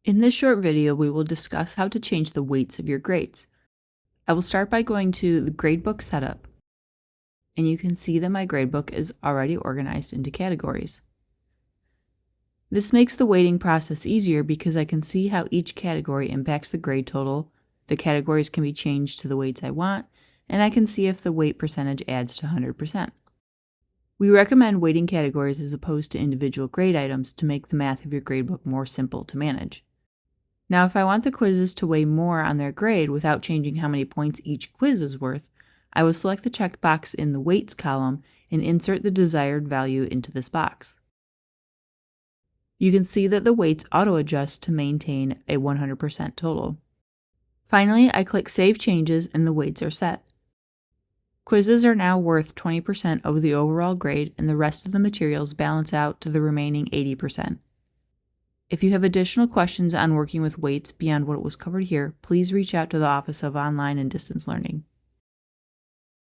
In this short video, we will discuss how to change the weights of your grades. I will start by going to the gradebook setup, and you can see that my gradebook is already organized into categories. This makes the weighting process easier because I can see how each category impacts the grade total, the categories can be changed to the weights I want, and I can see if the weight percentage adds to 100%. We recommend weighting categories as opposed to individual grade items to make the math of your gradebook more simple to manage. Now, if I want the quizzes to weigh more on their grade without changing how many points each quiz is worth, I will select the checkbox in the Weights column and insert the desired value into this box. You can see that the weights auto-adjust to maintain a 100% total. Finally, I click Save Changes and the weights are set. Quizzes are now worth 20% of the overall grade, and the rest of the materials balance out to the remaining 80%. If you have additional questions on working with weights beyond what was covered here, please reach out to the Office of Online and Distance Learning.